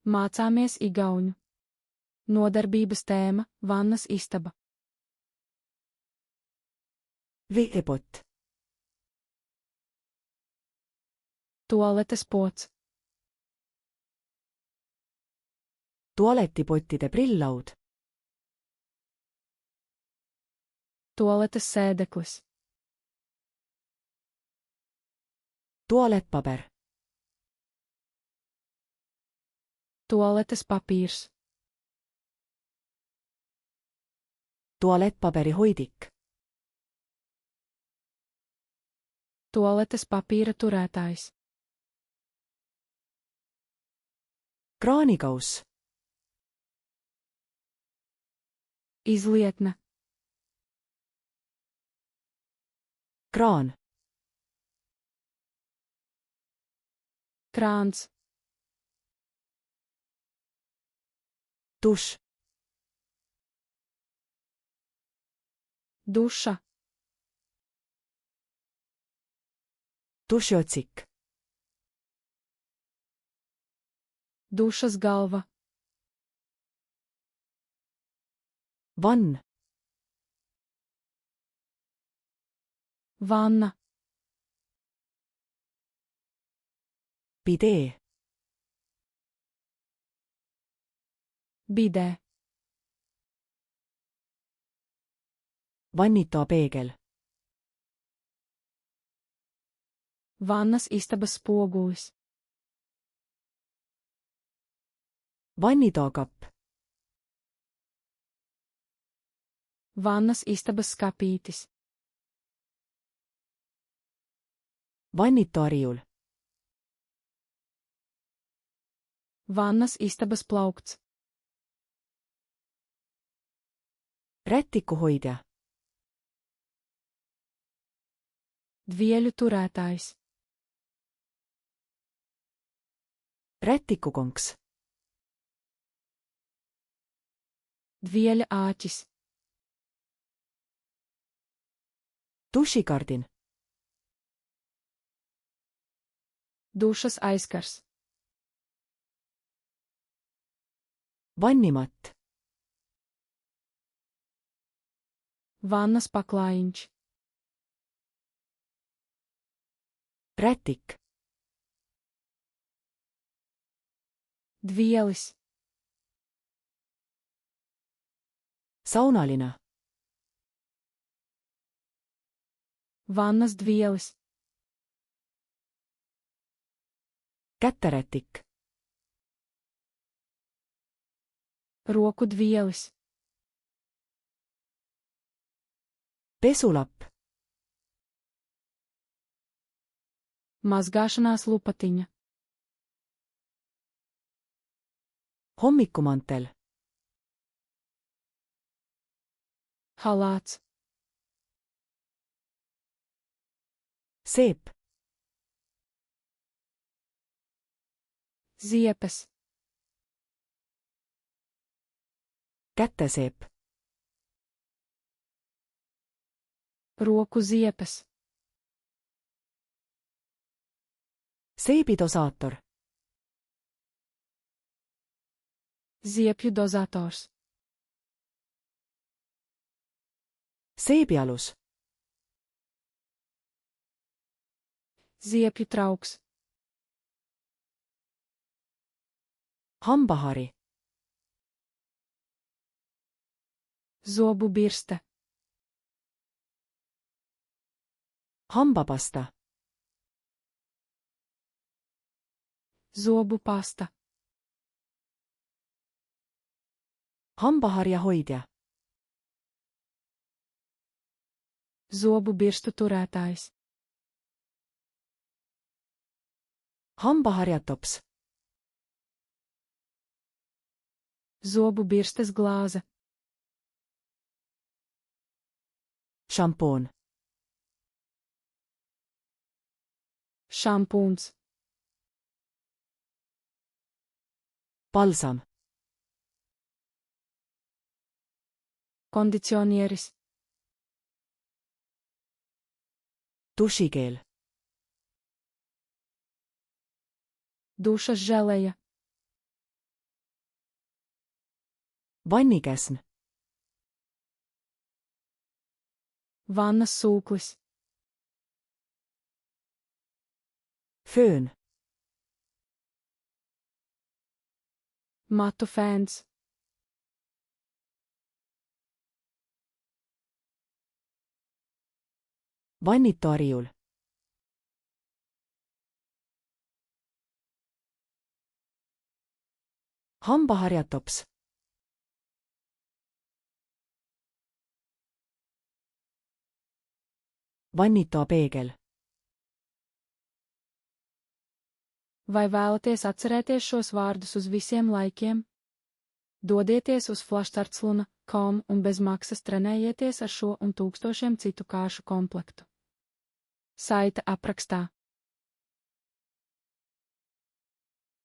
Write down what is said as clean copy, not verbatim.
Mācāmies igauņu. Nodarbības tēma – vannas istaba. Veepott. Tualetes pots. Tualettipottide prilllaud. Tualetes sēdeklis. Tualettpaber. Tualetes papīrs. Tualettpaberi hoidik. Tualetes papīra turētājs. Kraanikauss. Izlietne. Kraan. Krāns. Dušs. Duša. Dušiotsik. Dušas galva. Vann. Vanna. Bidee. Bidē. Vannitoapeegel. Vannas istabas spogulis. Vannitoakapp. Vannas istabas skapītis. Vannitoariul. Vannas istabas plaukts. Rätikuhoidja. Dvieļu turētājs. Rätikukonks. Dvieļa āķis. Dušikardin. Dušas aizkars. Vannimatt. Vannas paklājiņš. Rätik. Dvielis. Saunalina. Vannas dvielis. Kätterätik. Roku dvielis. Pesulapp. Mazgāšanās lupatiņa. Hommikumantel. Halāts. Seep. Ziepes. Kätteseep. Roku ziepes. Seepidosaator. Ziepju dozators. Seebialus. Ziepju trauks. Hambahari. Zobu birste. Hambapasta. Zobu pasta. Hambaharja hoidja. Zobu birstu turētājs. Hambaharjatops. Zobu birstes glāze. Šampoon. Šampūns. Balsam. Kondicionieris. Dušikeel. Dušas želeja. Vannikesn. Vannas sūklis. Föön. Matu fēns. Vannitorjul. Hambaharjatops. Vannitoapeegel. Vai vēlaties atcerēties šos vārdus uz visiem laikiem? Dodieties uz flashstartsluna.com un bez maksas trenējieties ar šo un tūkstošiem citu kāršu komplektu. Saite aprakstā.